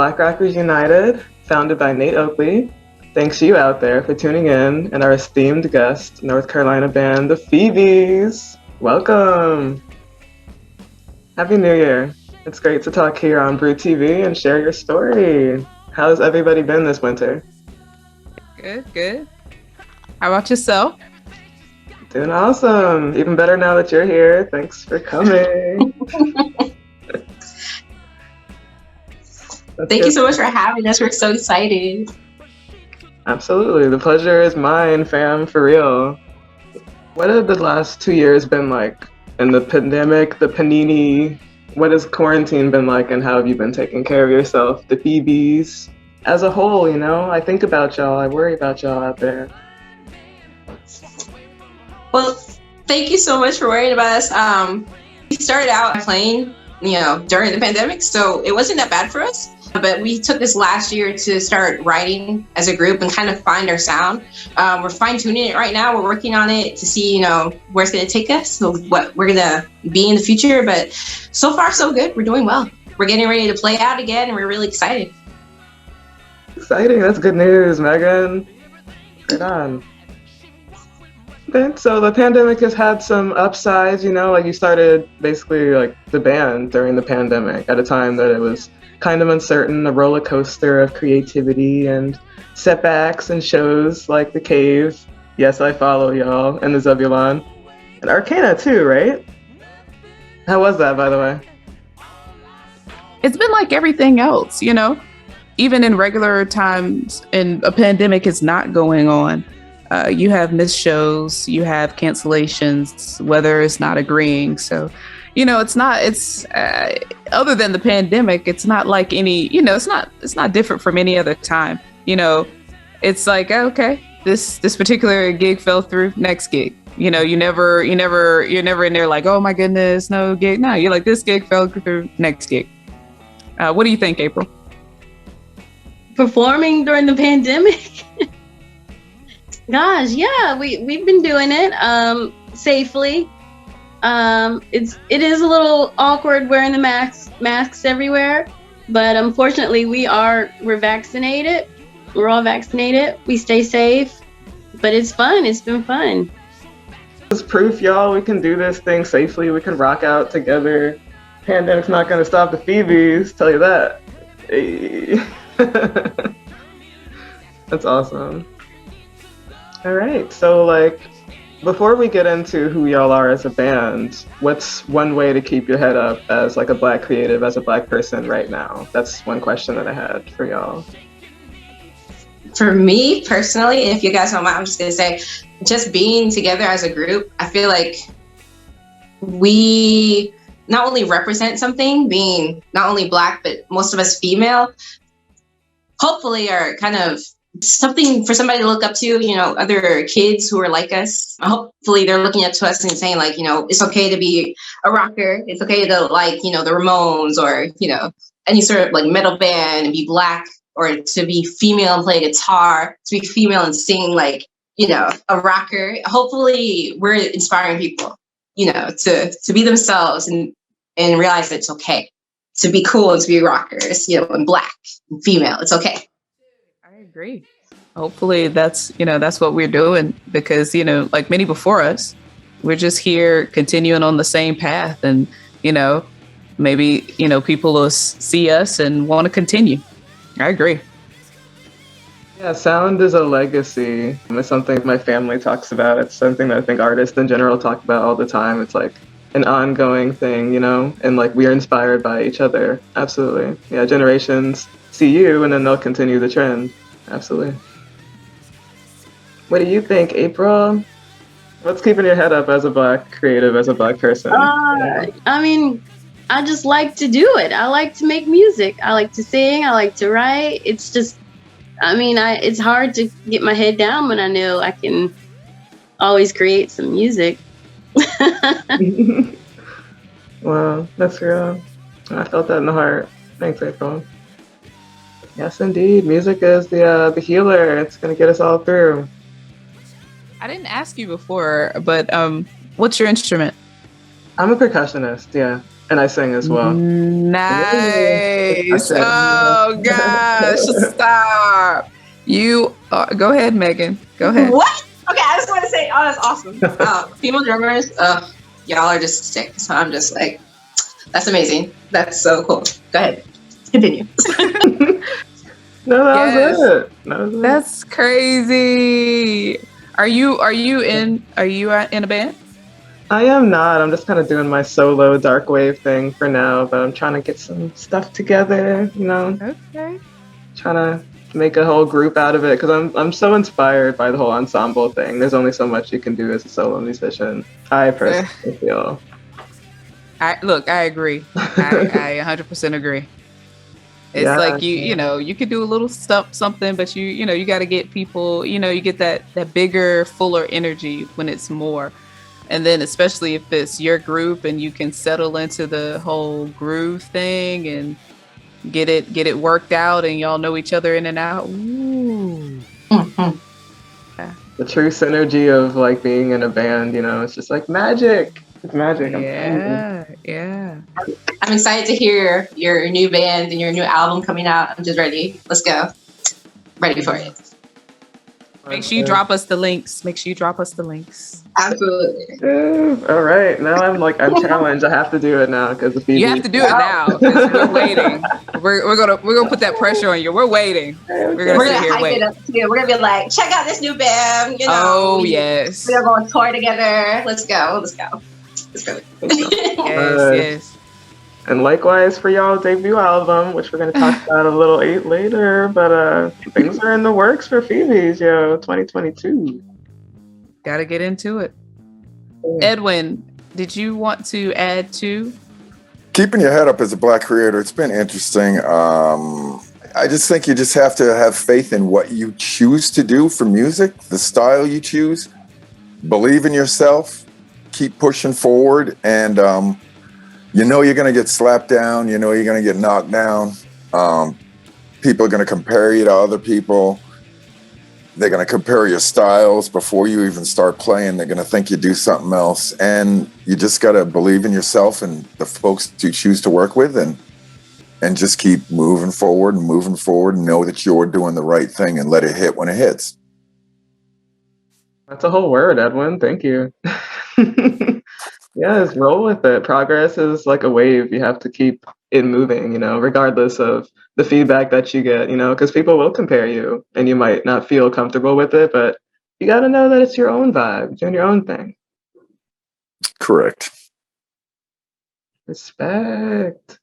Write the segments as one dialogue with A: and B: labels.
A: Black Rockers United, founded by Nate Oakley. Thanks you out there for tuning in, and our esteemed guest, North Carolina band, the Phoebes. Welcome. Happy New Year. It's great to talk here on Brew TV and share your story. How's everybody been this winter?
B: Good. How about yourself?
A: Doing awesome. Even better now that you're here. Thanks for coming.
C: Thank you so much for having us. We're so excited.
A: Absolutely. The pleasure is mine, fam, for real. What have the last 2 years been like in the pandemic, the panini? What has quarantine been like, and how have you been taking care of yourself, the Phoebes? As a whole, you know, I think about y'all. I worry about y'all out there.
C: Well, thank you so much for worrying about us. We started out playing, during the pandemic, so it wasn't that bad for us. But we took this last year to start writing as a group and kind of find our sound. We're fine-tuning it right now. We're working on it to see, where it's going to take us, so what we're going to be in the future. But so far, so good. We're doing well. We're getting ready to play out again, and we're really excited.
A: Exciting. That's good news, Megan. Right on. Okay, so the pandemic has had some upsides, like you started basically like the band during the pandemic at a time that it was kind of uncertain, a roller coaster of creativity and setbacks and shows like The Cave, Yes, I Follow Y'all, and the Zebulon, and Arcana too, right? How was that, by the way?
B: It's been like everything else, even in regular times, and a pandemic is not going on. You have missed shows, you have cancellations, weather is not agreeing. So, it's other than the pandemic, it's not like any, it's not different from any other time. It's like, okay, this particular gig fell through, next gig. You're never in there like, oh my goodness, no gig. No, you're like, this gig fell through, next gig. What do you think, April?
D: Performing during the pandemic? Gosh, yeah, we've been doing it safely. It is a little awkward wearing the masks everywhere, but unfortunately we're vaccinated. We're all vaccinated. We stay safe, but it's fun. It's been fun.
A: It's proof, y'all. We can do this thing safely. We can rock out together. Pandemic's not gonna stop the Phoebes. Tell you that. Hey. That's awesome. All right, so before we get into who y'all are as a band, what's one way to keep your head up as a Black creative, as a Black person right now? That's one question that I had for y'all.
C: For me personally, if you guys don't mind, I'm just gonna say, just being together as a group, I feel like we not only represent something, being not only Black, but most of us female, hopefully are kind of something for somebody to look up to, other kids who are like us. Hopefully they're looking up to us and saying it's okay to be a rocker. It's okay to the Ramones or, any sort of metal band and be Black, or to be female and play guitar, to be female and sing a rocker. Hopefully we're inspiring people, to be themselves and realize that it's okay to be cool and to be rockers, and Black and female. It's okay.
B: I agree. Hopefully that's what we're doing, because, like many before us, we're just here continuing on the same path, and, maybe, people will see us and want to continue. I agree.
A: Yeah, sound is a legacy. It's something my family talks about. It's something that I think artists in general talk about all the time. It's like an ongoing thing, and we are inspired by each other. Absolutely. Yeah, generations see you and then they'll continue the trend. Absolutely. What do you think, April? What's keeping your head up as a Black creative, as a Black person?
D: I mean, I just like to do it. I like to make music. I like to sing. I like to write. It's just, it's hard to get my head down when I know I can always create some music.
A: Wow, that's real. I felt that in the heart. Thanks, April. Yes, indeed. Music is the healer. It's going to get us all through.
B: I didn't ask you before, but what's your instrument?
A: I'm a percussionist, yeah. And I sing as well.
B: Nice. Oh gosh, stop. You go ahead, Megan. Go ahead.
C: What? Okay, I just want to say, oh, that's awesome. Female drummers, y'all are just sick. So I'm just like, that's amazing. That's so cool. Go ahead. Continue.
A: No, that was it.
B: That's crazy. Are you in a band?
A: I am not. I'm just kind of doing my solo dark wave thing for now, but I'm trying to get some stuff together, you know.
B: Okay.
A: Trying to make a whole group out of it because I'm so inspired by the whole ensemble thing. There's only so much you can do as a solo musician. I personally feel.
B: I agree. I 100% agree. It's like you could do a little something, but you got to get people, you get that bigger, fuller energy when it's more. And then especially if it's your group and you can settle into the whole groove thing and get it worked out and y'all know each other in and out. Ooh.
C: Mm-hmm.
B: Yeah.
A: The true synergy of like being in a band, it's just like magic. It's magic.
B: Yeah.
C: I'm excited to hear your new band and your new album coming out. I'm just ready. Let's go. Ready for it.
B: Make sure you drop us the links.
C: Absolutely.
A: All right. Now I'm challenged. I have to do it now because
B: you have to do it now. 'Cause we're waiting. We're gonna put that pressure on you. We're waiting. We're gonna sit here and wait.
C: It up too. We're gonna be like, check out this new band.
B: Oh yes.
C: We're gonna go on tour together. Let's go.
B: Yes.
A: And likewise for y'all debut album, which we're going to talk about a little later, but things are in the works for Phoebes, 2022.
B: Gotta get into it. Edwin, did you want to add to?
E: Keeping your head up as a Black creator, it's been interesting. I just think you just have to have faith in what you choose to do for music, the style you choose, believe in yourself, keep pushing forward, and you're going to get slapped down. You're going to get knocked down. People are going to compare you to other people. They're going to compare your styles before you even start playing. They're going to think you do something else. And you just got to believe in yourself and the folks you choose to work with and just keep moving forward and know that you're doing the right thing and let it hit when it hits.
A: That's a whole word, Edwin. Thank you. Yeah, just roll with it. Progress is like a wave. You have to keep it moving, regardless of the feedback that you get, because people will compare you and you might not feel comfortable with it, but you got to know that it's your own vibe, doing your own thing.
E: Correct.
A: Respect.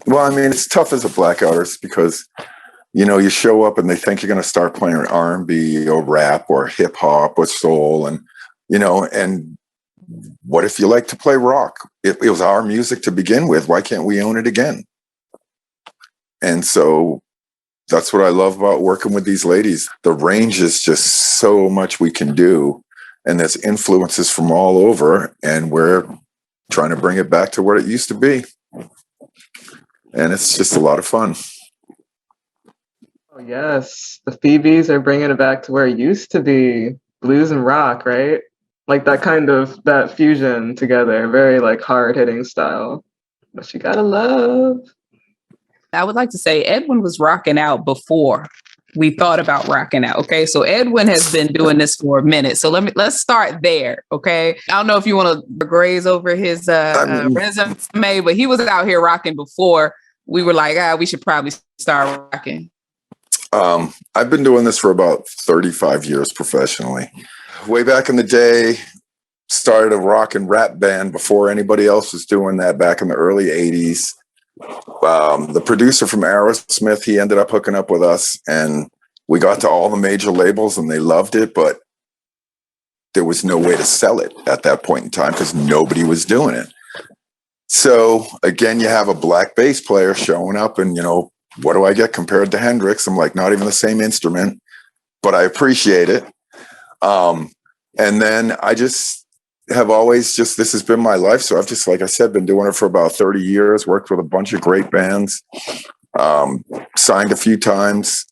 E: Well, I mean, it's tough as a Black artist because, you show up and they think you're going to start playing R&B or rap or hip hop or soul and what if you like to play rock? It was our music to begin with. Why can't we own it again? And so that's what I love about working with these ladies. The range is just so much we can do. And there's influences from all over. And we're trying to bring it back to what it used to be. And it's just a lot of fun.
A: Oh, yes. The Phoebes are bringing it back to where it used to be. Blues and rock, right? Like that fusion together, very like hard hitting style, but you gotta love.
B: I would like to say Edwin was rocking out before we thought about rocking out. Okay. So Edwin has been doing this for a minute. So let's start there. Okay. I don't know if you want to graze over his resume, but he was out here rocking before we were like, we should probably start rocking.
E: I've been doing this for about 35 years professionally. Way back in the day, started a rock and rap band before anybody else was doing that back in the early 80s. The producer from Aerosmith, he ended up hooking up with us and we got to all the major labels and they loved it, but there was no way to sell it at that point in time because nobody was doing it. So again, you have a Black bass player showing up and, what do I get compared to Hendrix? I'm like, not even the same instrument, but I appreciate it. And then I just have always this has been my life. So I've just, like I said, been doing it for about 30 years, worked with a bunch of great bands, signed a few times,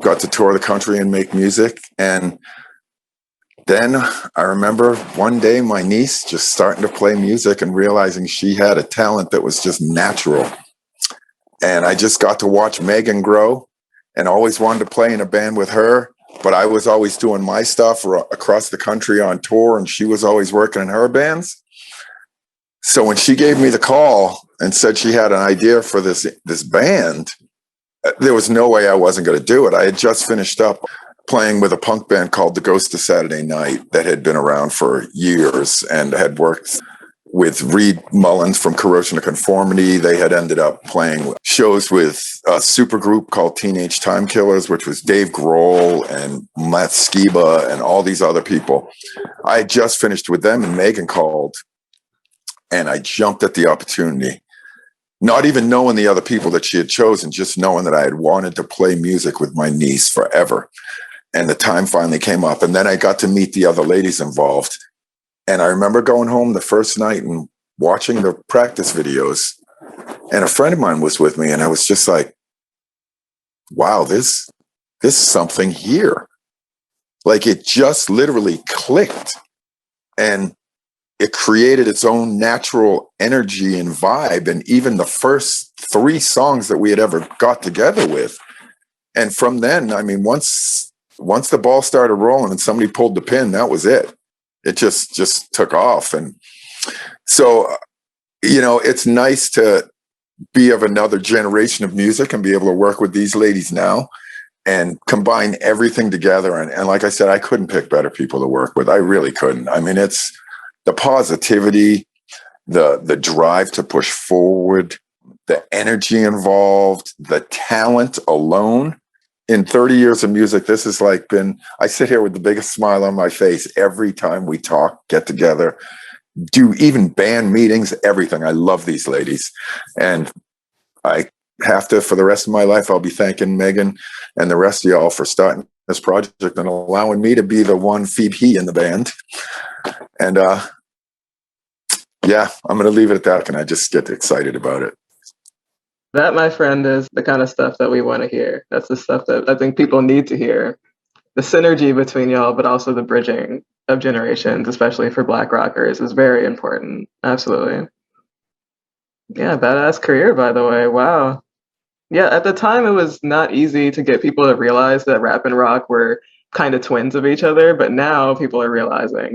E: got to tour the country and make music. And then I remember one day my niece just starting to play music and realizing she had a talent that was just natural. And I just got to watch Megan grow and always wanted to play in a band with her. But I was always doing my stuff across the country on tour, and she was always working in her bands. So when she gave me the call and said she had an idea for this band, there was no way I wasn't going to do it. I had just finished up playing with a punk band called The Ghost of Saturday Night that had been around for years and had worked with Reed Mullins from Corrosion of Conformity. They had ended up playing shows with a super group called Teenage Time Killers, which was Dave Grohl and Matt Skiba and all these other people. I had just finished with them, and Megan called, and I jumped at the opportunity, not even knowing the other people that she had chosen, just knowing that I had wanted to play music with my niece forever. And the time finally came up. And then I got to meet the other ladies involved. And I remember going home the first night and watching the practice videos. And a friend of mine was with me. And I was just like, wow, this is something here. Like, it just literally clicked. And it created its own natural energy and vibe. And even the first 3 songs that we had ever got together with. And from then, I mean, once the ball started rolling and somebody pulled the pin, that was it. It just took off. And so, it's nice to be of another generation of music and be able to work with these ladies now and combine everything together. And like I said, I couldn't pick better people to work with. I really couldn't. I mean, it's the positivity, the drive to push forward, the energy involved, the talent alone. In 30 years of music, this has I sit here with the biggest smile on my face every time we talk, get together, do even band meetings, everything. I love these ladies. And I have to, for the rest of my life, I'll be thanking Megan and the rest of y'all for starting this project and allowing me to be the one Phoebe in the band. And yeah, I'm going to leave it at that. And I just get excited about it.
A: That, my friend, is the kind of stuff that we want to hear. That's the stuff that I think people need to hear. The synergy between y'all, but also the bridging of generations, especially for Black rockers, is very important. Absolutely. Yeah, badass career, by the way. Wow. Yeah, at the time, it was not easy to get people to realize that rap and rock were kind of twins of each other. But now people are realizing,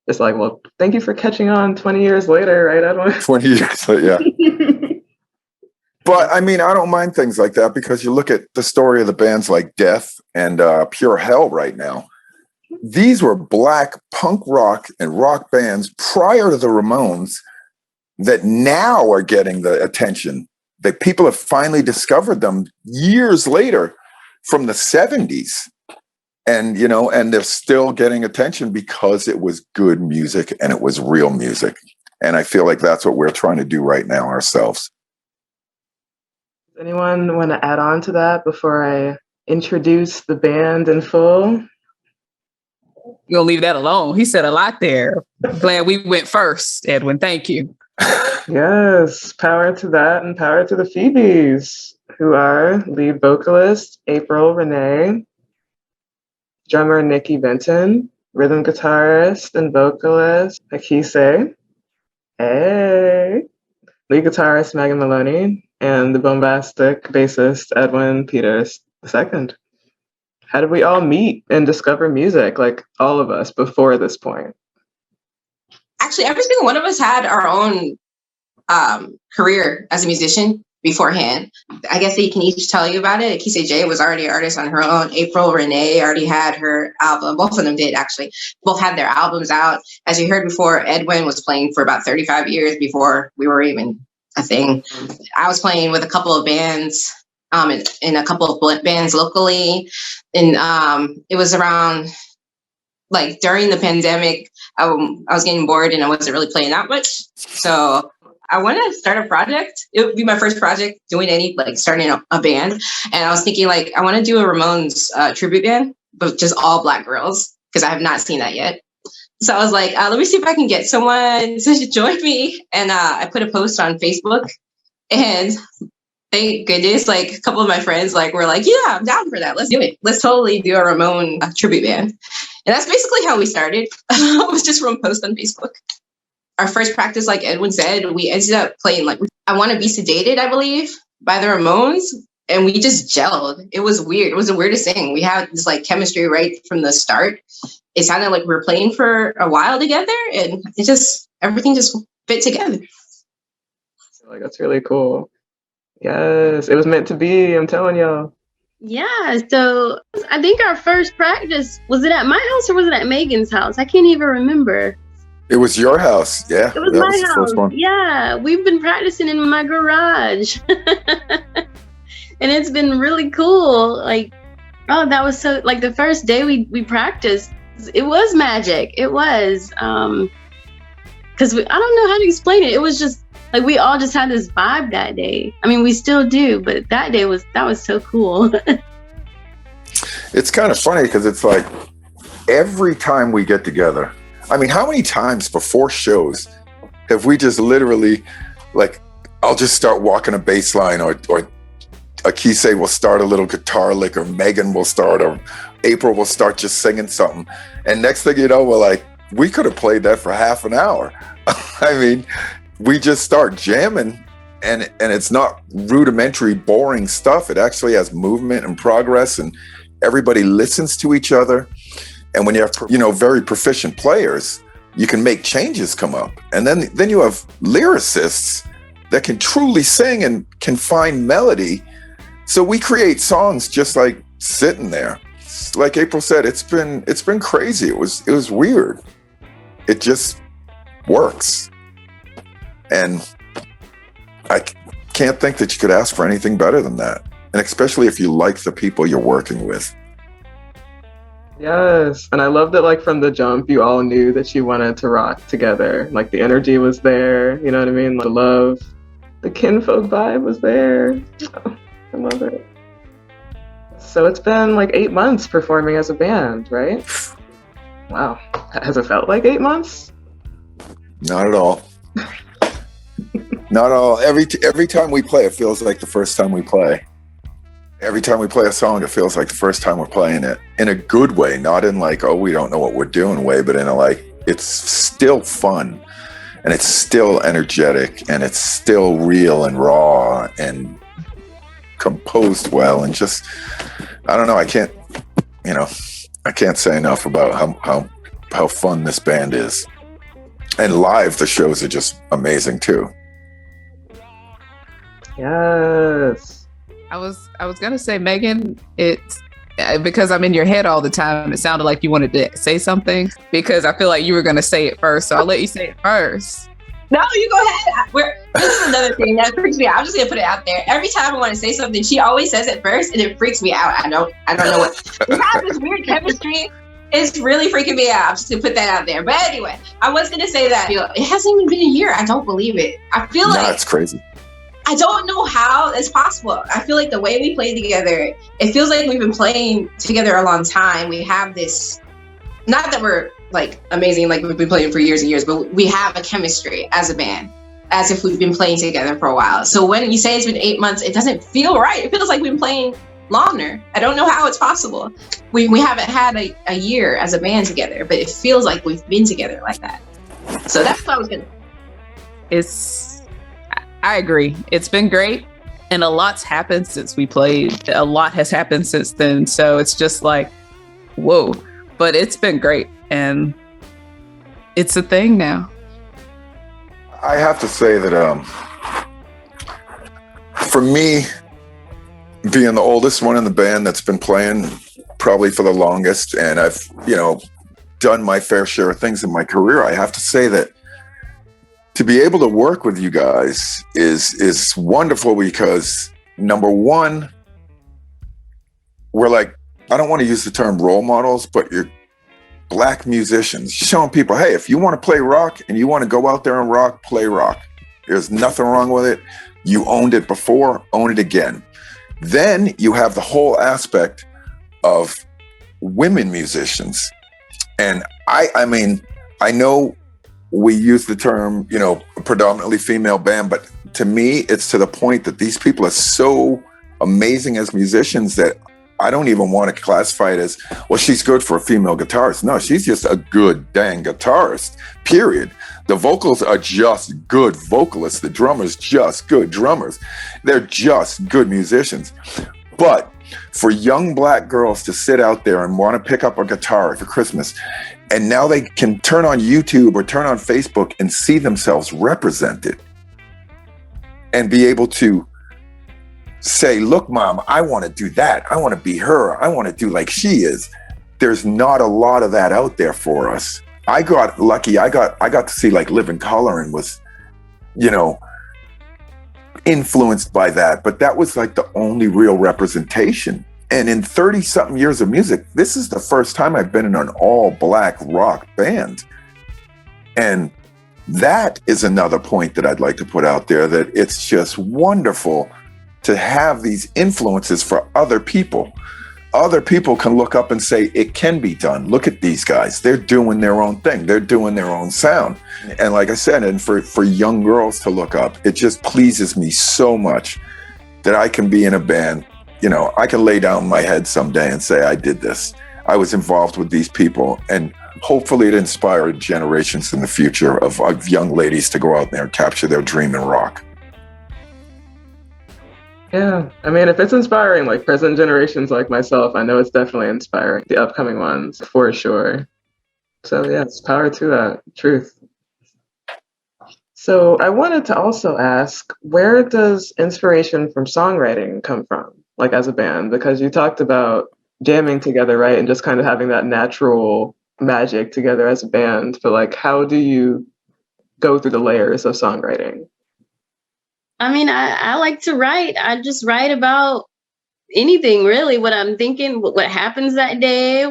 A: it's like, well, thank you for catching on 20 years later, right, Edwin?
E: 20 years later, yeah. But I mean, I don't mind things like that because you look at the story of the bands like Death and Pure Hell right now. These were Black punk rock and rock bands prior to the Ramones that now are getting the attention. That people have finally discovered them years later from the 70s. And, and they're still getting attention because it was good music and it was real music. And I feel like that's what we're trying to do right now ourselves.
A: Anyone want to add on to that before I introduce the band in full?
B: You're going to leave that alone. He said a lot there. Glad we went first, Edwin. Thank you.
A: Yes, power to that and power to the Phoebes, who are lead vocalist April Renee, drummer Nikki Benton, rhythm guitarist and vocalist Akise, hey, lead guitarist Megan Maloney, and the bombastic bassist Edwin Peters II. How did we all meet and discover music, like all of us, before this point?
C: Actually, every single one of us had our own career as a musician beforehand. I guess they can each tell you about it. Akise J was already an artist on her own. April Renee already had her album. Both of them did, actually. Both had their albums out. As you heard before, Edwin was playing for about 35 years before we were even a thing. I was playing with a couple of bands, in a couple of bands locally. And it was around, like, during the pandemic, I was getting bored and I wasn't really playing that much. So I wanted to start a project. It would be my first project doing starting a band. And I was thinking, I want to do a Ramones tribute band, but just all Black girls, because I have not seen that yet. So I was like, let me see if I can get someone to join me. And I put a post on Facebook, and thank goodness, a couple of my friends were like, yeah, I'm down for that. Let's do it. Let's totally do a Ramone tribute band. And that's basically how we started. It was just from a post on Facebook. Our first practice, like Edwin said, we ended up playing like I Want to Be Sedated, I believe, by the Ramones. And we just gelled. It was weird. It was the weirdest thing. We had this like chemistry right from the start. It sounded like we were playing for a while together, and everything just fit together.
A: Like, that's really cool. Yes, it was meant to be. I'm telling y'all.
D: Yeah, so I think our first practice, was it at my house or was it at Megan's house? I can't even remember.
E: It was your house. Yeah.
D: It was my house. Yeah, we've been practicing in my garage. And it's been really cool. Like, oh, that was so, like the first day we practiced, it was magic. It was, because I don't know how to explain it. It was just like, we all just had this vibe that day. I mean, we still do, but that was so cool.
E: It's kind of funny because it's like every time we get together, I mean, how many times before shows have we just literally, like, I'll just start walking a bass line, or Akise will start a little guitar lick, or Megan will start, or April will start just singing something. And next thing you know, we're like, we could have played that for half an hour. I mean, we just start jamming, and it's not rudimentary, boring stuff. It actually has movement and progress, and everybody listens to each other. And when you have, very proficient players, you can make changes come up. And then you have lyricists that can truly sing and can find melody. So we create songs just like sitting there. Like April said, it's been crazy. It was weird. It just works. And I can't think that you could ask for anything better than that. And especially if you like the people you're working with.
A: Yes, and I love that, like, from the jump, you all knew that you wanted to rock together. Like, the energy was there, you know what I mean? The love, the kinfolk vibe was there. Oh, I love it. So it's been like 8 months performing as a band, right? Wow. Has it felt like 8 months?
E: Not at all. Not at all. Every time we play, it feels like the first time we play. Every time we play a song, it feels like the first time we're playing it. In a good way, not in like, oh, we don't know what we're doing way, but in a like, it's still fun, and it's still energetic, and it's still real and raw and composed well, and just, I don't know, I can't say enough about how fun this band is. And live, the shows are just amazing too.
A: Yes.
B: I was gonna say, Megan, it's because I'm in your head all the time. It sounded like you wanted to say something, because I feel like you were gonna say it first. So I'll let you say it first.
C: No, you go ahead. This is another thing that freaks me out. I'm just gonna put it out there. Every time I want to say something, she always says it first, and it freaks me out. I don't know what. We have this weird chemistry. It's really freaking me out, just to put that out there. But anyway, I was gonna say that it hasn't even been a year. I don't believe it. I feel like
E: it's crazy.
C: I don't know how it's possible. I feel like the way we play together, it feels like we've been playing together a long time. We have this, not that we're like amazing, like we've been playing for years and years, but we have a chemistry as a band, as if we've been playing together for a while. So when you say it's been 8 months, it doesn't feel right. It feels like we've been playing longer. I don't know how it's possible. We haven't had a year as a band together, but it feels like we've been together like that. So that's what I was gonna.
B: I agree. It's been great, and a lot's happened since we played. A lot has happened since then. So it's just like, whoa, but it's been great, and it's a thing now.
E: I have to say that for me, being the oldest one in the band that's been playing probably for the longest, and I've, done my fair share of things in my career, I have to say that to be able to work with you guys is wonderful, because number one, we're like, I don't want to use the term role models, but you're Black musicians showing people, hey, if you want to play rock and you want to go out there and rock, play rock. There's nothing wrong with it. You owned it before, own it again. Then you have the whole aspect of women musicians. And I mean, I know we use the term, predominantly female band, but to me, it's to the point that these people are so amazing as musicians that I don't even want to classify it as, well, she's good for a female guitarist. No, she's just a good dang guitarist, period. The vocals are just good vocalists. The drummers, just good drummers. They're just good musicians. But for young Black girls to sit out there and want to pick up a guitar for Christmas, and now they can turn on YouTube or turn on Facebook and see themselves represented and be able to say, look, Mom, I want to do that. I want to be her. I want to do like she is. There's not a lot of that out there for us. I got lucky. I got to see like Living Color and was, you know, influenced by that. But that was like the only real representation. And in 30 something years of music, this is the first time I've been in an all Black rock band. And that is another point that I'd like to put out there, that it's just wonderful to have these influences for other people. Other people can look up and say, it can be done. Look at these guys. They're doing their own thing. They're doing their own sound. And like I said, and for young girls to look up, it just pleases me so much that I can be in a band. You know, I can lay down my head someday and say, I did this. I was involved with these people. And hopefully it inspired generations in the future of young ladies to go out there and capture their dream and rock.
A: Yeah, I mean, if it's inspiring like present generations like myself, I know it's definitely inspiring the upcoming ones for sure. So yeah, it's power to that, truth. So I wanted to also ask, where does inspiration from songwriting come from, like as a band? Because you talked about jamming together, right? And just kind of having that natural magic together as a band. But like, how do you go through the layers of songwriting?
D: I mean, I like to write. I just write about anything, really, what I'm thinking, what happens that day,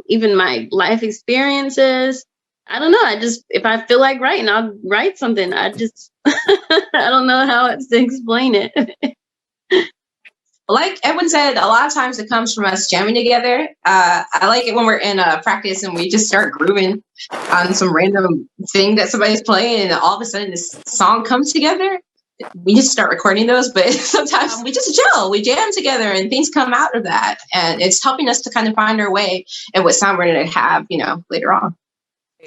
D: even my life experiences. I don't know. If I feel like writing, I'll write something. I don't know how else to explain it.
C: Like Edwin said, a lot of times it comes from us jamming together. I like it when we're in practice and we just start grooving on some random thing that somebody's playing, and all of a sudden this song comes together. We just start recording those, but sometimes we just gel, we jam together and things come out of that. And it's helping us to kind of find our way and what sound we're going to have, you know, later on.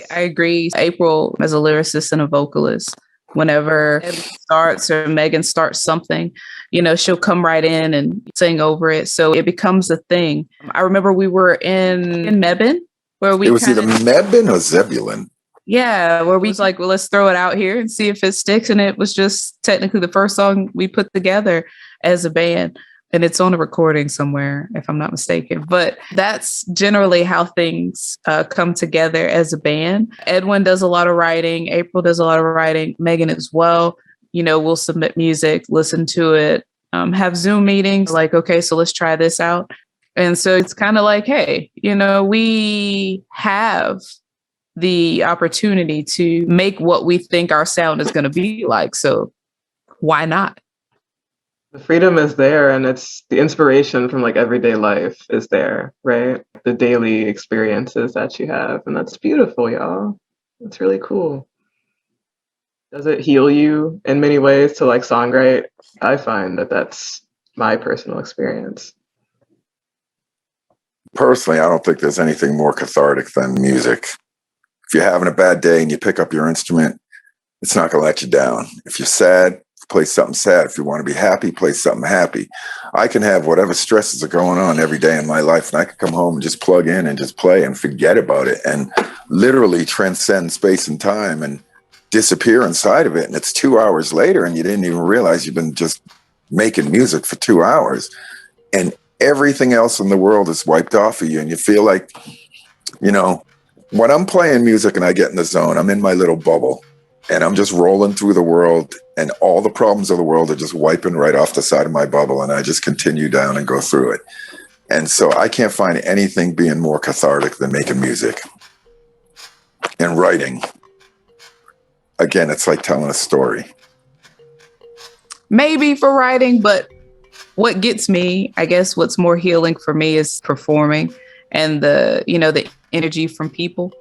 B: I agree. April, as a lyricist and a vocalist, whenever Edwin starts or Megan starts something, you know, she'll come right in and sing over it. So it becomes a thing. I remember we were in Mebane where we—
E: It was either Mebane or Zebulon.
B: Yeah, where we was like, well, let's throw it out here and see if it sticks. And it was just technically the first song we put together as a band. And it's on a recording somewhere, if I'm not mistaken. But that's generally how things come together as a band. Edwin does a lot of writing. April does a lot of writing. Megan as well. You know, we'll submit music, listen to it, have Zoom meetings like, okay, so let's try this out. And so it's kind of like, hey, you know, we have the opportunity to make what we think our sound is going to be like. So why not?
A: The freedom is there, and it's the inspiration from like everyday life is there, right? The daily experiences that you have. And that's beautiful, y'all. It's really cool. Does it heal you in many ways to like songwrite? I find that that's my personal experience.
E: Personally, I don't think there's anything more cathartic than music. If you're having a bad day and you pick up your instrument, it's not going to let you down. If you're sad, play something sad. If you want to be happy, play something happy. I can have whatever stresses are going on every day in my life, and I can come home and just plug in and just play and forget about it and literally transcend space and time and disappear inside of it. And it's 2 hours later and you didn't even realize you've been just making music for 2 hours. And everything else in the world is wiped off of you. And you feel like, you know, when I'm playing music and I get in the zone, I'm in my little bubble and I'm just rolling through the world, and all the problems of the world are just wiping right off the side of my bubble. And I just continue down and go through it. And so I can't find anything being more cathartic than making music and writing. Again, it's like telling a story.
B: Maybe for writing, but what gets me, I guess what's more healing for me is performing and the energy from people.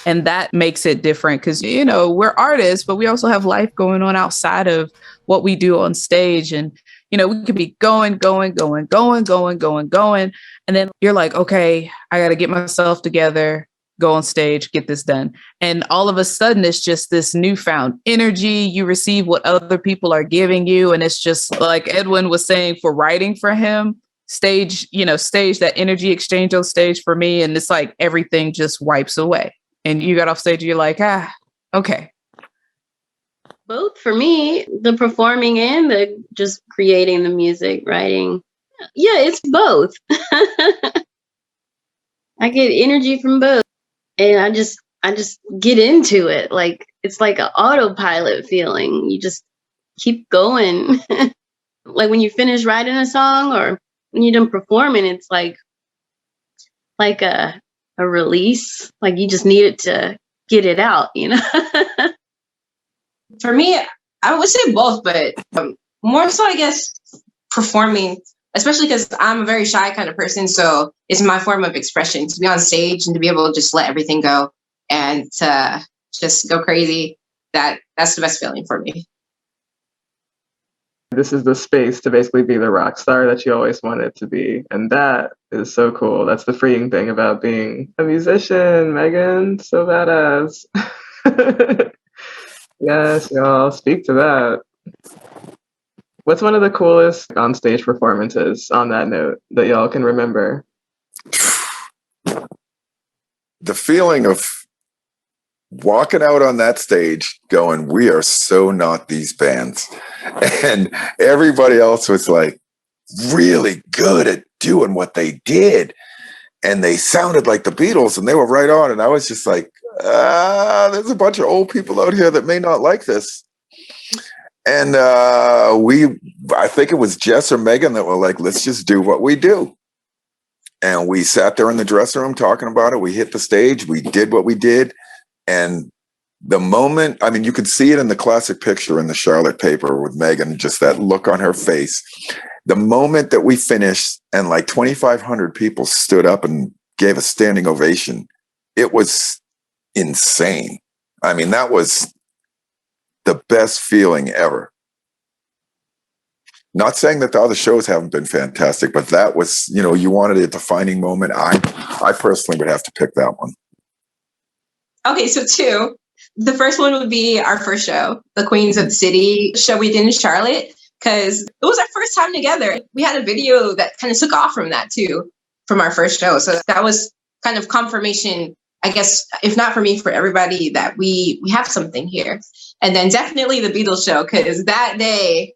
B: And that makes it different because, you know, we're artists, but we also have life going on outside of what we do on stage. And, You know, we could be going. And then you're like, okay, I got to get myself together, go on stage, get this done. And all of a sudden, it's just this newfound energy. You receive what other people are giving you. And it's just like Edwin was saying, for writing for him, stage, that energy exchange on stage for me. And it's like everything just wipes away. And you got off stage, you're like, okay.
D: Both for me, the performing and the just creating the music, writing. Yeah, it's both. I get energy from both. And I just get into it. Like, it's like an autopilot feeling. You just keep going. Like when you finish writing a song or when you're done performing, it's like a release. Like you just need it to get it out,
C: For me, I would say both, but more so, I guess, performing, especially because I'm a very shy kind of person. So it's my form of expression to be on stage and to be able to just let everything go and to just go crazy. That's the best feeling for me.
A: This is the space to basically be the rock star that you always wanted to be. And that is so cool. That's the freeing thing about being a musician, Megan. So badass. Yes, y'all, speak to that. What's one of the coolest on-stage performances on that note that y'all can remember?
E: The feeling of walking out on that stage going, we are so not these bands. And everybody else was like really good at doing what they did. And they sounded like the Beatles and they were right on. And I was just like, there's a bunch of old people out here that may not like this. And I think it was Jess or Megan that were like, let's just do what we do. And we sat there in the dressing room talking about it. We hit the stage. We did what we did. And the moment, I mean, you could see it in the classic picture in the Charlotte paper with Megan, just that look on her face. The moment that we finished and like 2,500 people stood up and gave a standing ovation, it was insane. I mean, that was the best feeling ever. Not saying that the other shows haven't been fantastic, but that was, you wanted a defining moment. I personally would have to pick that one.
C: Okay, so two. The first one would be our first show, the Queens of the City show we did in Charlotte, because it was our first time together. We had a video that kind of took off from that too, from our first show. So that was kind of confirmation, I guess, if not for me, for everybody, that we have something here. And then definitely the Beatles show, because that day,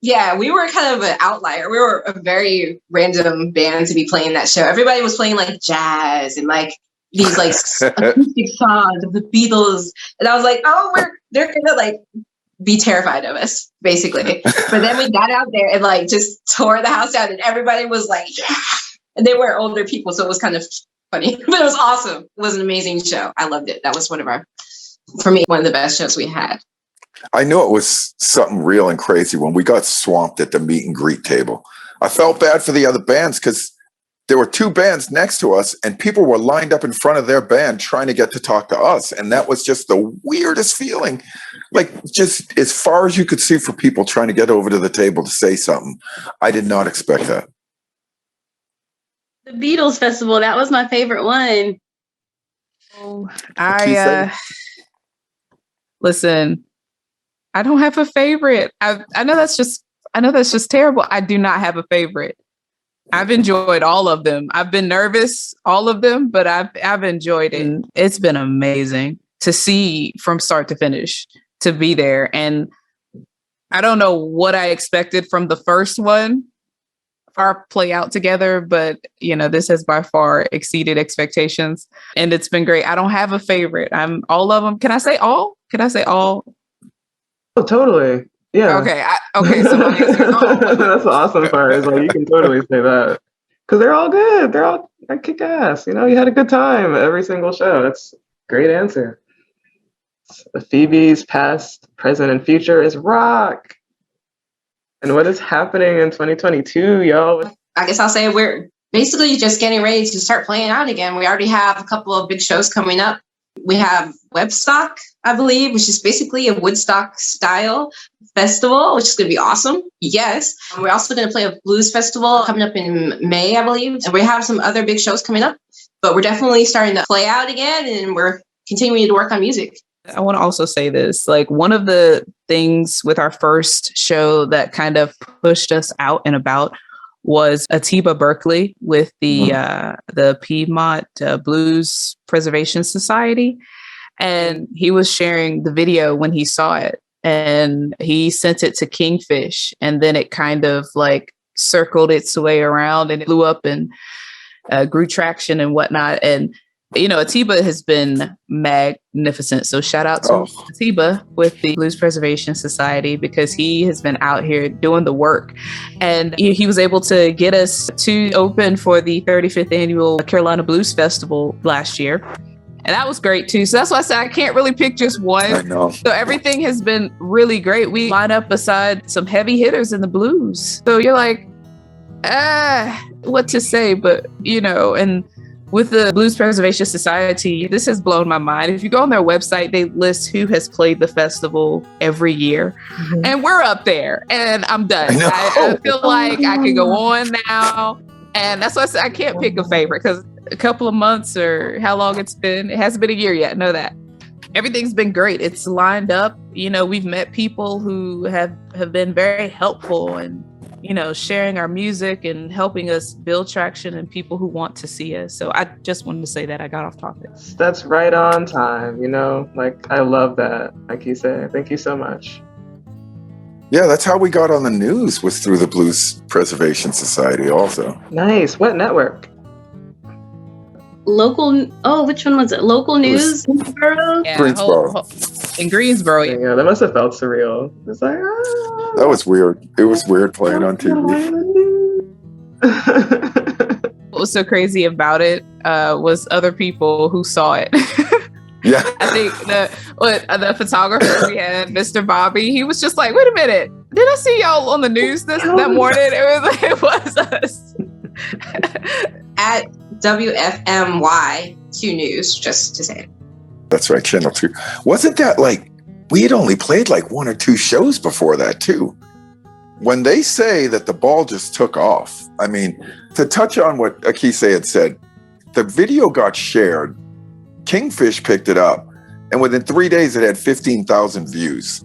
C: yeah, we were kind of an outlier. We were a very random band to be playing that show. Everybody was playing like jazz and like these like acoustic songs of the Beatles. And I was like, they're gonna like be terrified of us, basically. But then we got out there and like just tore the house down and everybody was like, yeah. And they were older people, so it was kind of funny. But it was awesome. It was an amazing show. I loved it. That was one of the best shows we had.
E: I knew it was something real and crazy when we got swamped at the meet and greet table. I felt bad for the other bands because there were two bands next to us and people were lined up in front of their band trying to get to talk to us. And that was just the weirdest feeling. Like just as far as you could see for people trying to get over to the table to say something. I did not expect that.
D: The Beatles Festival, that was my favorite one.
B: Listen, I don't have a favorite. I know that's just terrible. I do not have a favorite. I've enjoyed all of them. I've been nervous, all of them, but I've enjoyed it. And it's been amazing to see from start to finish, to be there. And I don't know what I expected from the first one, our play out together, but this has by far exceeded expectations and it's been great. I don't have a favorite. I'm all of them. Can I say all?
A: Oh, totally. Yeah.
B: Okay. So my answer is all.
A: That's the awesome part. Is like you can totally say that because they're all good. They're all like kick ass. You had a good time every single show. That's a great answer. Phoebes past, present, and future is rock. And what is happening in 2022, y'all?
C: I guess I'll say we're basically just getting ready to start playing out again. We already have a couple of big shows coming up We have Webstock, I believe, which is basically a Woodstock style festival, which is going to be awesome. Yes. We're also going to play a blues festival coming up in May, I believe. And we have some other big shows coming up, but we're definitely starting to play out again, and we're continuing to work on music.
B: I want to also say this, like one of the things with our first show that kind of pushed us out and about was Atiba Berkeley with the Piedmont Blues Preservation Society. And he was sharing the video when he saw it, and he sent it to Kingfish, and then it kind of like circled its way around and it blew up and grew traction and whatnot. And you know, Atiba has been magnificent. So shout out to Atiba with the Blues Preservation Society, because he has been out here doing the work. And he was able to get us to open for the 35th annual Carolina Blues Festival last year. And that was great too. So that's why I said I can't really pick just one.
E: I know.
B: So everything has been really great. We line up beside some heavy hitters in the blues. So you're like, what to say? But, you know, and with the Blues Preservation Society, this has blown my mind. If you go on their website, they list who has played the festival every year. Mm-hmm. And we're up there, and I'm done. I feel like I could go on now. And that's why I said I can't pick a favorite, because a couple of months or how long it's been, it hasn't been a year yet. Know that. Everything's been great. It's lined up. You know, we've met people who have been very helpful and, you know, sharing our music and helping us build traction and people who want to see us. So I just wanted to say that. I got off topic.
A: That's right on time, you know, like I love that. Like you said, thank you so much.
E: Yeah, that's how we got on the news, was through the Blues Preservation Society also.
A: Nice. What network?
D: Which one was it? Local news? Greensboro?
B: Yeah,
E: Greensboro.
B: In Greensboro.
A: Yeah, that must have felt surreal. It's like,
E: that was weird. It was weird playing on TV.
B: What was so crazy about it was other people who saw it.
E: Yeah.
B: I think the photographer we had, Mr. Bobby, he was just like, wait a minute, did I see y'all on the news that morning? It was us.
C: At WFMY 2 News, just to say.
E: That's right, Channel 2. Wasn't that like, we had only played like 1 or 2 shows before that too. When they say that the ball just took off, I mean, to touch on what Akise had said, the video got shared, Kingfish picked it up, and within 3 days it had 15,000 views.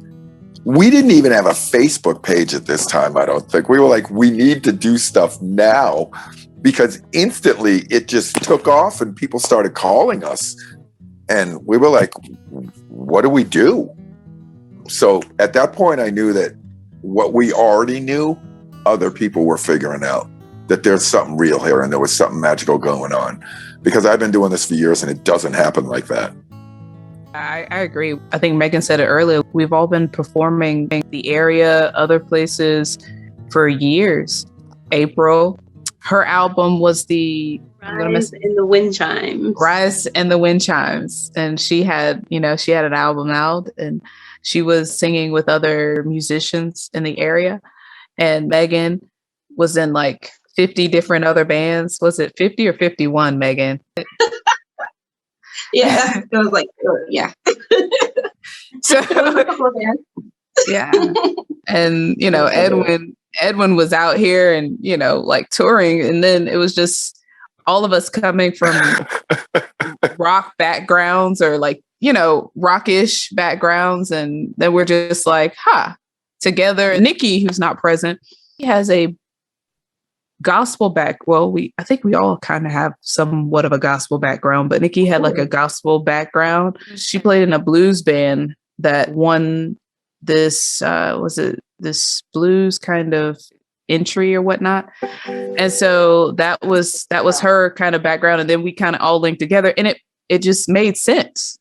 E: We didn't even have a Facebook page at this time, I don't think. We were like, we need to do stuff now, because instantly it just took off and people started calling us. And we were like, what do we do? So at that point, I knew that what we already knew, other people were figuring out, that there's something real here and there was something magical going on. Because I've been doing this for years and it doesn't happen like that.
B: I agree. I think Megan said it earlier. We've all been performing in the area, other places for years. April, her album was the
D: Rise and the Wind Chimes.
B: Rise and the Wind Chimes. And she had an album out and she was singing with other musicians in the area. And Megan was in like 50 different other bands. Was it 50 or 51, Megan?
C: Yeah, it was like, yeah.
B: So, yeah. And, you know, Edwin was out here and, you know, like touring. And then it was just all of us coming from rock backgrounds or like, you know, rockish backgrounds. And then we're just like, together. Nikki, who's not present, he has a gospel I think we all kind of have somewhat of a gospel background, but Nikki had like a gospel background. She played in a blues band that won this this blues kind of entry or whatnot. And so that was her kind of background. And then we kind of all linked together and it just made sense.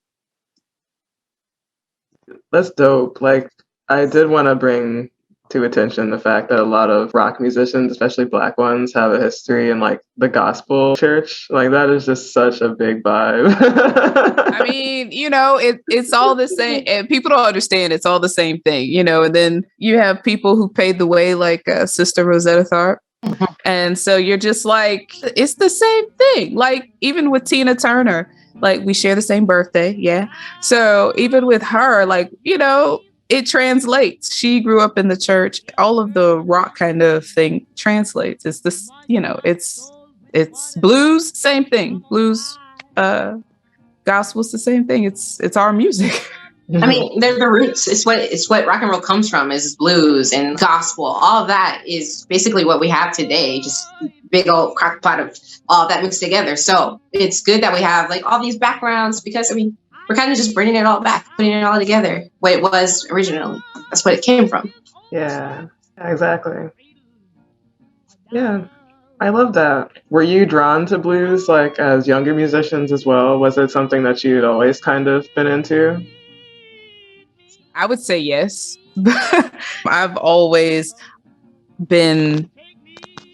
A: That's dope. Like, I did want to bring to attention the fact that a lot of rock musicians, especially Black ones, have a history in like the gospel church. Like, that is just such a big vibe.
B: I mean, you know, it's all the same, and people don't understand it's all the same thing, you know. And then you have people who paved the way, like Sister Rosetta Tharpe. And so you're just like, it's the same thing. Like, even with Tina Turner, Like we share the same birthday. Yeah. So even with her, like, you know, it translates. She grew up in the church. All of the rock kind of thing translates. It's this, you know, it's blues, same thing. Blues, gospel's the same thing. It's our music.
C: I mean, they're the roots. It's what rock and roll comes from, is blues and gospel. All of that is basically what we have today. Just big old crock pot of all that mixed together. So it's good that we have like all these backgrounds, because I mean, we're kind of just bringing it all back, putting it all together, what it was originally. That's what it came from.
A: Yeah, exactly. Yeah, I love that. Were you drawn to blues like as younger musicians as well? Was it something that you'd always kind of been into?
B: I would say yes. I've always been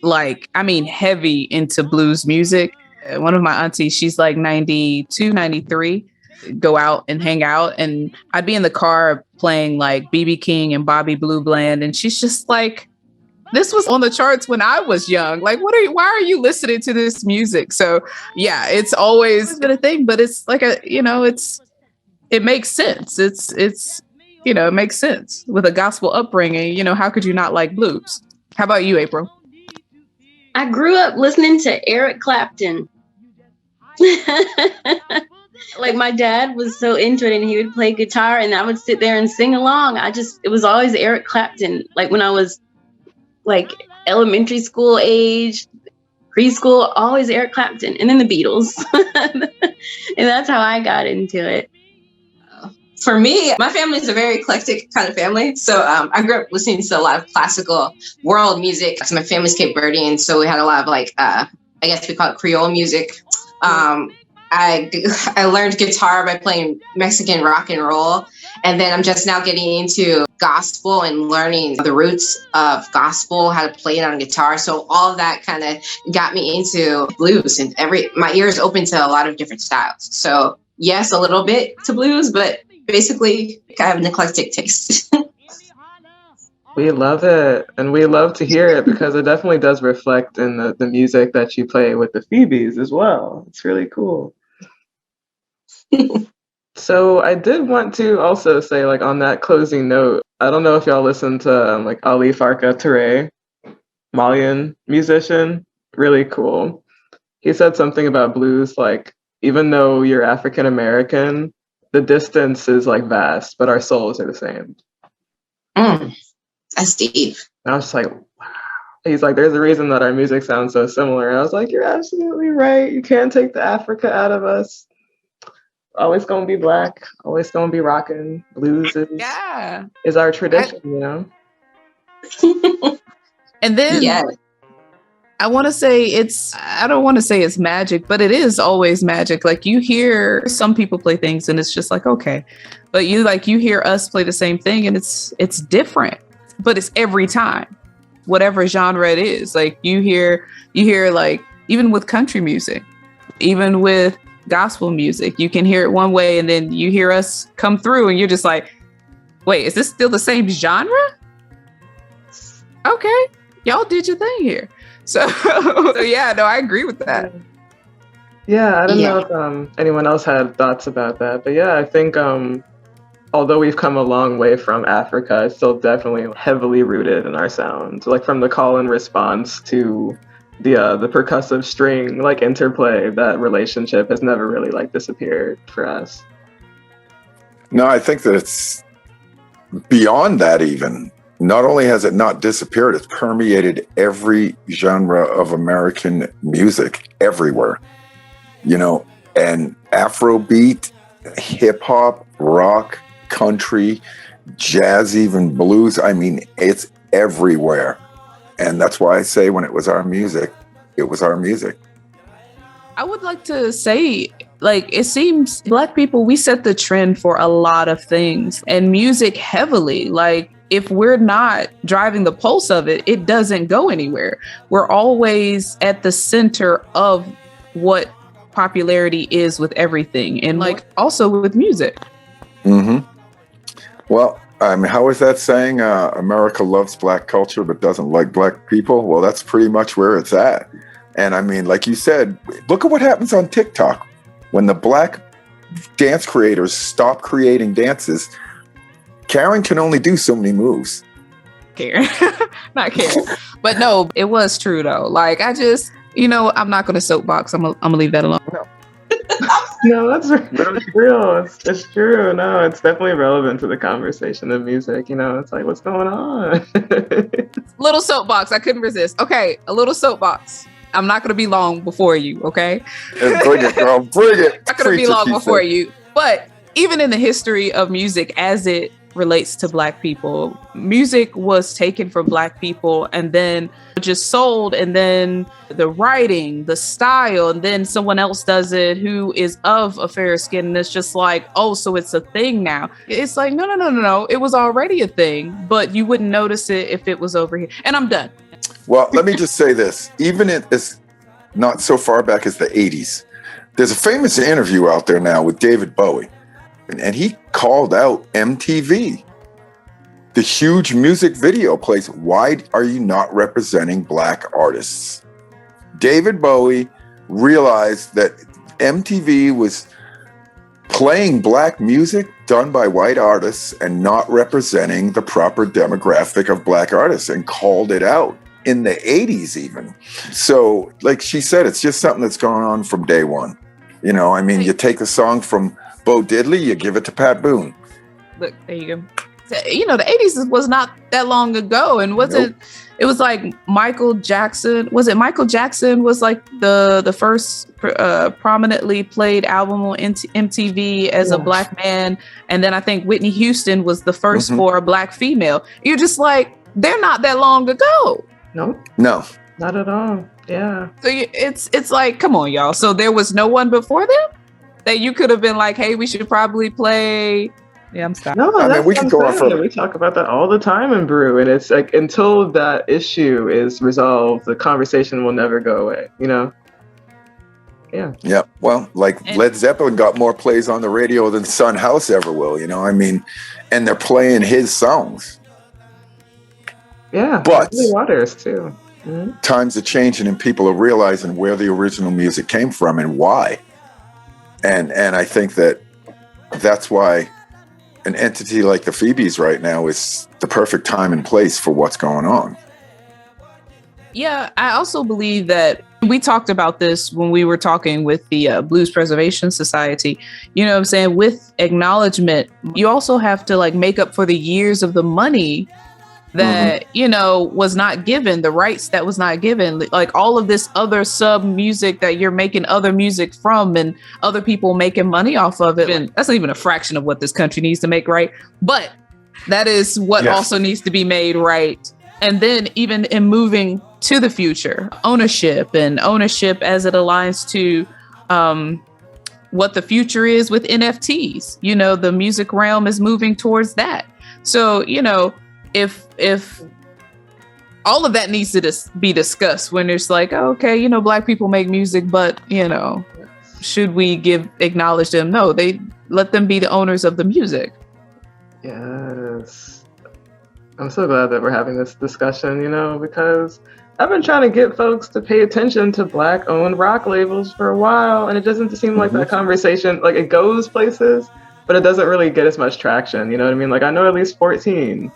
B: like, I mean, heavy into blues music. One of my aunties, she's like 92, 93, go out and hang out. And I'd be in the car playing like B.B. King and Bobby Blue Bland. And she's just like, this was on the charts when I was young. Like, why are you listening to this music? So yeah, it's always been a thing, but it's like it makes sense. It's, you know, it makes sense with a gospel upbringing. You know, how could you not like blues? How about you, April?
D: I grew up listening to Eric Clapton. Like my dad was so into it and he would play guitar and I would sit there and sing along. It was always Eric Clapton. Like when I was like elementary school age, preschool, always Eric Clapton, and then the Beatles. And that's how I got into it.
C: For me, my family is a very eclectic kind of family. So I grew up listening to a lot of classical world music. So my family's Cape Verdean, so we had a lot of like, I guess we call it Creole music. I learned guitar by playing Mexican rock and roll. And then I'm just now getting into gospel and learning the roots of gospel, how to play it on guitar. So all of that kind of got me into blues, and my ear is open to a lot of different styles. So yes, a little bit to blues, but basically I have an eclectic taste.
A: We love it, and we love to hear it because it definitely does reflect in the music that you play with the Phoebes as well. It's really cool. So I did want to also say, like, on that closing note, I don't know if y'all listen to like Ali Farka Touré, Malian musician, really cool. He said something about blues, like, even though you're African American, the distance is like vast, but our souls are the same.
C: That's deep.
A: And I was just like, wow. He's like, there's a reason that our music sounds so similar. And I was like, you're absolutely right. You can't take the Africa out of us. Always gonna be Black, always gonna be rocking. Blues is our tradition, you know?
B: And then I want to say I don't want to say it's magic, but it is always magic. Like you hear some people play things and it's just like, okay, but you hear us play the same thing and it's different, but it's every time, whatever genre it is. Like you hear like, even with country music, even with gospel music, you can hear it one way and then you hear us come through and you're just like, wait, is this still the same genre? Okay, y'all did your thing here. So yeah, no, I agree with that.
A: Yeah, I don't know if anyone else had thoughts about that, but yeah, I think although we've come a long way from Africa, it's still definitely heavily rooted in our sound. Like from the call and response to the percussive string like interplay, that relationship has never really like disappeared for us.
E: No, I think that it's beyond that even. Not only has it not disappeared, it's permeated every genre of American music everywhere. You know, and Afrobeat, hip hop, rock, country, jazz, even blues. I mean, it's everywhere. And that's why I say when it was our music, it was our music.
B: I would like to say, like, it seems Black people, we set the trend for a lot of things, and music heavily. Like, if we're not driving the pulse of it, it doesn't go anywhere. We're always at the center of what popularity is with everything, and like also with music.
E: Mm-hmm. Well, I mean, how is that saying? America loves Black culture, but doesn't like Black people. Well, that's pretty much where it's at. And I mean, like you said, look at what happens on TikTok. When the black dance creators stop creating dances, Karen can only do so many moves.
B: Karen, not Karen. But no, it was true though. Like I just, I'm not going to soapbox. I'm gonna leave that alone.
A: No, that's real. It's true. No, it's definitely relevant to the conversation of music. It's like, what's going on?
B: Little soapbox. I couldn't resist. Okay, a little soapbox. I'm not going to be long before you, okay?
E: Bring it, girl. Bring it.
B: Not going to be long before you. But even in the history of music, as it relates to Black people, music was taken from Black people and then just sold, and then the writing, the style, and then someone else does it who is of a fair skin, and it's just like, oh, so it's a thing now. It's like, no. It was already a thing, but you wouldn't notice it if it was over here. And I'm done.
E: Well, let me just say this. Even as not so far back as the 80s, there's a famous interview out there now with David Bowie. And he called out MTV. The huge music video place. Why are you not representing Black artists? David Bowie realized that MTV was playing Black music done by white artists and not representing the proper demographic of Black artists, and called it out in the 80s even. So like she said, it's just something that's going on from day one. You take a song from Bo Diddley, you give it to Pat Boone.
B: Look, there you go. The 80s was not that long ago. And it was like Michael Jackson. Was it Michael Jackson was like the first prominently played album on MTV as a Black man. And then I think Whitney Houston was the first for a Black female. You're just like, they're not that long ago.
A: No, not at all. Yeah.
B: So it's like, come on, y'all. So there was no one before them that you could have been like, hey, we should probably play. Yeah, I'm stopping.
A: No,
E: we could go on further.
A: We talk about that all the time in Brew, and it's like until that issue is resolved, the conversation will never go away. Yeah.
E: Yeah. Well, Led Zeppelin got more plays on the radio than Son House ever will. And they're playing his songs.
A: Yeah.
E: But
A: Waters too. Mm-hmm.
E: Times are changing, and people are realizing where the original music came from and why. And I think that's why an entity like the Phoebes right now is the perfect time and place for what's going on.
B: Yeah, I also believe that we talked about this when we were talking with the Blues Preservation Society. You know what I'm saying? With acknowledgement, you also have to make up for the years of the money that, was not given, the rights that was not given, like all of this other sub music that you're making other music from and other people making money off of it. And that's not even a fraction of what this country needs to make right. But that is what also needs to be made right. And then even in moving to the future, ownership as it aligns to what the future is with NFTs. The music realm is moving towards that. So, if all of that needs to be discussed when it's like, okay, Black people make music, but, should we acknowledge them? No, they let them be the owners of the music.
A: Yes. I'm so glad that we're having this discussion, because I've been trying to get folks to pay attention to Black owned rock labels for a while. And it doesn't seem like that conversation, it goes places, but it doesn't really get as much traction. You know what I mean? I know at least 14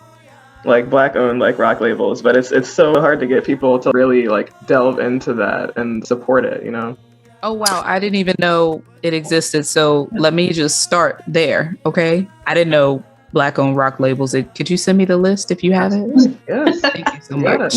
A: Black owned rock labels, but it's so hard to get people to really delve into that and support it,
B: Oh wow, I didn't even know it existed. So let me just start there, okay? I didn't know Black owned rock labels. Could you send me the list if you have it?
A: Yes.
B: Thank you so much.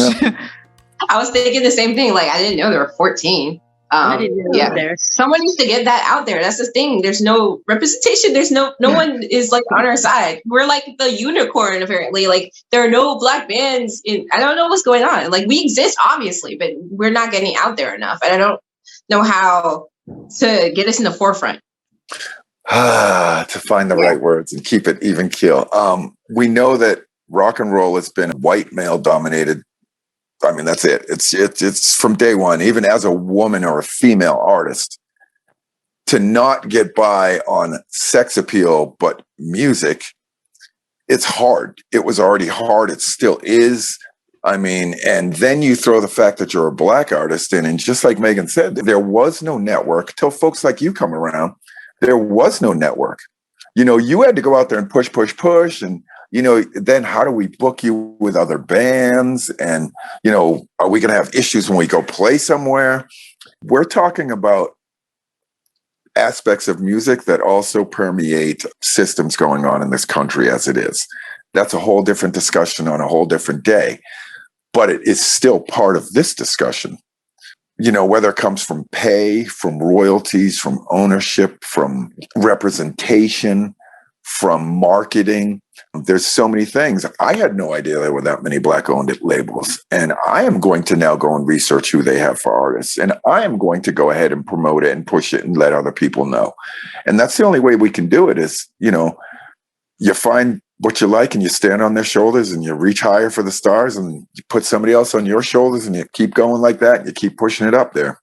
C: I was thinking the same thing. I didn't know there were 14.
D: I didn't know there.
C: Someone needs to get that out there. That's the thing. There's no representation. There's no one is on our side. We're the unicorn apparently. There are no Black bands I don't know what's going on. We exist obviously, but we're not getting out there enough. And I don't know how to get us in the forefront.
E: To find the right words and keep it even keel. We know that rock and roll has been white male dominated. I mean, that's it. It's from day one, even as a woman or a female artist, to not get by on sex appeal, but music, it's hard. It was already hard. It still is. I mean, and then you throw the fact that you're a Black artist in, and just like Megan said, there was no network till folks like you come around. There was no network. You know, you had to go out there and push, push, push. And, you know, then how do we book you with other bands? And, you know, are we going to have issues when we go play somewhere? We're talking about aspects of music that also permeate systems going on in this country as it is. That's a whole different discussion on a whole different day. But it is still part of this discussion, you know, whether it comes from pay, from royalties, from ownership, from representation, from marketing. There's so many things. I had no idea there were that many Black-owned labels. And I am going to now go and research who they have for artists. And I am going to go ahead and promote it and push it and let other people know. And that's the only way we can do it is, you know, you find what you like and you stand on their shoulders and you reach higher for the stars and you put somebody else on your shoulders and you keep going like that and you keep pushing it up there.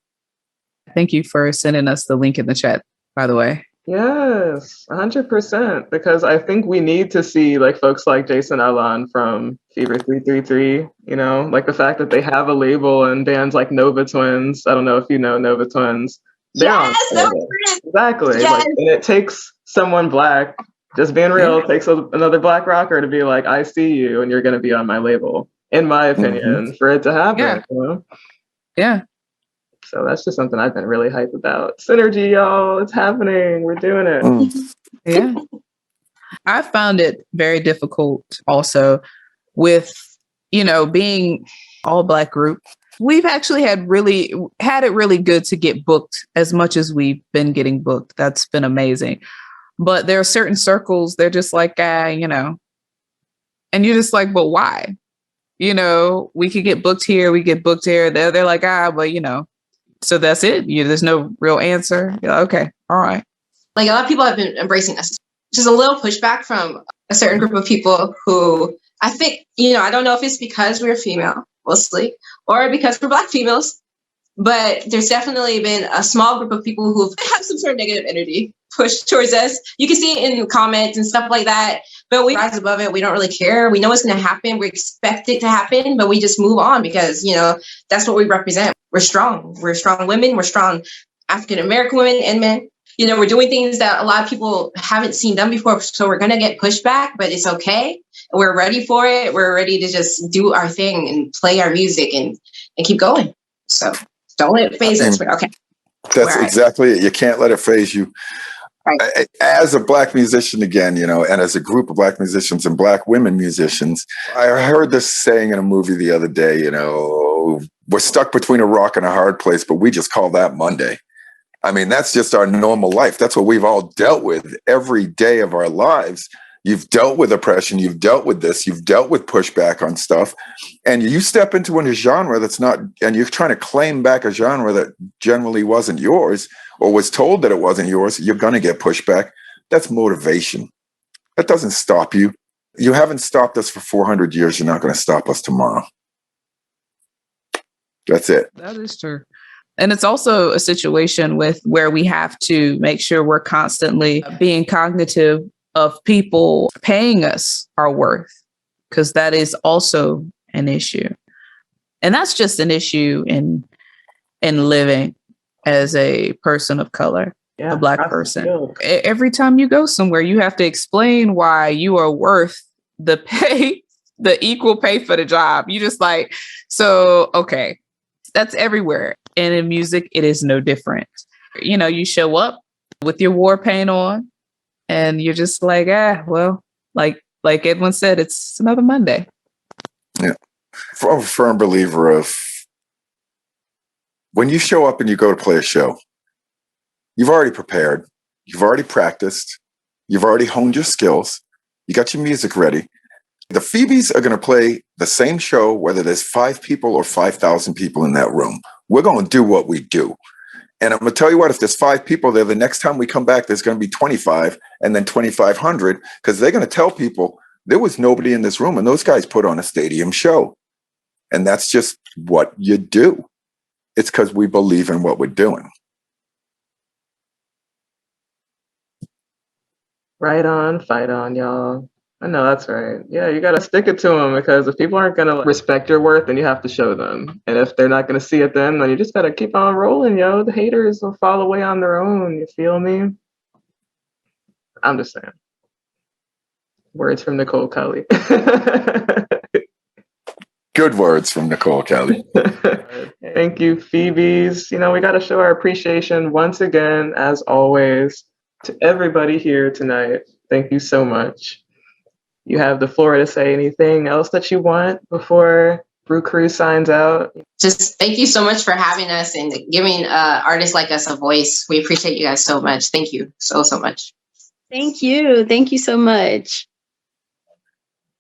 B: Thank you for sending us the link in the chat, by the way.
A: Yes, 100%. Because I think we need to see like folks like Jason Alon from Fever 333, you know, like the fact that they have a label and bands like Nova Twins. I don't know if you know Nova Twins.
C: Yes,
A: exactly.
C: Yes.
A: Like, and it takes someone Black, just being real, takes another Black rocker to be like, I see you and you're going to be on my label, in my opinion, for it to happen.
B: Yeah.
A: You know?
B: Yeah.
A: So that's just something I've been really hyped about. Synergy, y'all. It's happening. We're doing it.
B: Yeah. I found it very difficult also with, you know, being all Black group. We've actually had it really good to get booked as much as we've been getting booked. That's been amazing. But there are certain circles, they're just like, you know, and you're just like, but why? You know, we could get booked here, we get booked here. They're like, but you know, so that's it. There's no real answer. You're like, okay, all right.
C: Like a lot of people have been embracing us. Just a little pushback from a certain group of people who I think, you know, I don't know if it's because we're female mostly or because we're Black females, but there's definitely been a small group of people who have some sort of negative energy pushed towards us. You can see it in the comments and stuff like that, but we rise above it. We don't really care. We know what's going to happen. We expect it to happen, but we just move on because, you know, that's what we represent. We're strong. We're strong women. We're strong African-American women and men. You know, we're doing things that a lot of people haven't seen done before. So we're going to get pushback, but it's okay. We're ready for it. We're ready to just do our thing and play our music and keep going. So don't let it phase us. Okay.
E: That's exactly it. You can't let it phase you. Right. As a Black musician again, you know, and as a group of Black musicians and Black women musicians, I heard this saying in a movie the other day, you know, we're stuck between a rock and a hard place, but we just call that Monday. I mean, that's just our normal life. That's what we've all dealt with every day of our lives. You've dealt with oppression. You've dealt with this. You've dealt with pushback on stuff. And you step into a genre that's not, and you're trying to claim back a genre that generally wasn't yours or was told that it wasn't yours, you're going to get pushback. That's motivation. That doesn't stop you. You haven't stopped us for 400 years. You're not going to stop us tomorrow. That's it.
B: That is true. And it's also a situation where we have to make sure we're constantly being cognitive of people paying us our worth, because that is also an issue. And that's just an issue in living as a person of color, a Black person. Every time you go somewhere, you have to explain why you are worth the pay, the equal pay for the job. You just like, so, okay, that's everywhere. And in music, it is no different. You know, you show up with your war paint on and you're just like, well, like Edwin said, it's another Monday.
E: Yeah. I'm a firm believer of when you show up and you go to play a show, you've already prepared, you've already practiced, you've already honed your skills, you got your music ready. The Phoebes are going to play the same show, whether there's 5 people or 5,000 people in that room. We're going to do what we do. And I'm going to tell you what, if there's 5 people there, the next time we come back, there's going to be 25 and then 2,500, because they're going to tell people there was nobody in this room and those guys put on a stadium show. And that's just what you do. It's because we believe in what we're doing.
A: Right on, fight on, y'all. I know that's right. Yeah, you gotta stick it to them because if people aren't gonna respect your worth, then you have to show them. And if they're not gonna see it then you just gotta keep on rolling, yo. The haters will fall away on their own. You feel me? I'm just saying. Words from Nicole Kali.
E: Good words from Nicole Kali.
A: Thank you, Phoebes. We gotta show our appreciation once again, as always, to everybody here tonight. Thank you so much. You have the floor to say anything else that you want before Brew Crew signs out.
C: Just thank you so much for having us and giving artists like us a voice. We appreciate you guys so much. Thank you so much.
D: Thank you. Thank you so much.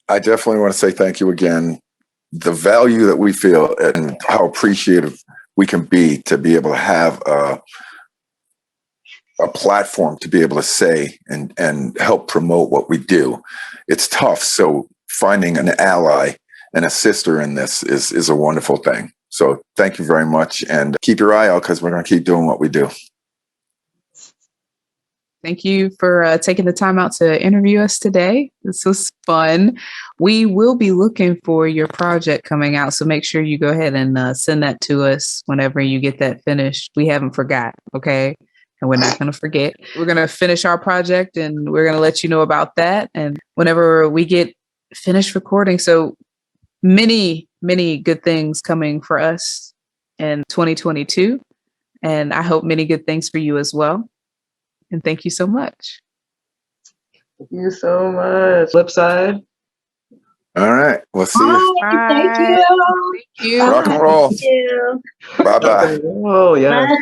E: I definitely want to say thank you again. The value that we feel and how appreciative we can be to be able to have a platform to be able to say and help promote what we do. It's tough. So finding an ally and a sister in this is a wonderful thing. So thank you very much, and keep your eye out because we're going to keep doing what we do.
B: Thank you for taking the time out to interview us today. This was fun. We will be looking for your project coming out, so make sure you go ahead and send that to us whenever you get that finished. We haven't forgot, okay? And we're not going to forget. We're going to finish our project, and we're going to let you know about that. And whenever we get finished recording, so many, many good things coming for us in 2022. And I hope many good things for you as well. And thank you so much.
A: Thank you so much. Flip side.
E: All right. We'll see you.
D: Bye. Thank you.
B: Thank you.
E: Rock and roll.
D: Thank you.
E: Bye-bye.
A: Oh, yeah.
D: Bye.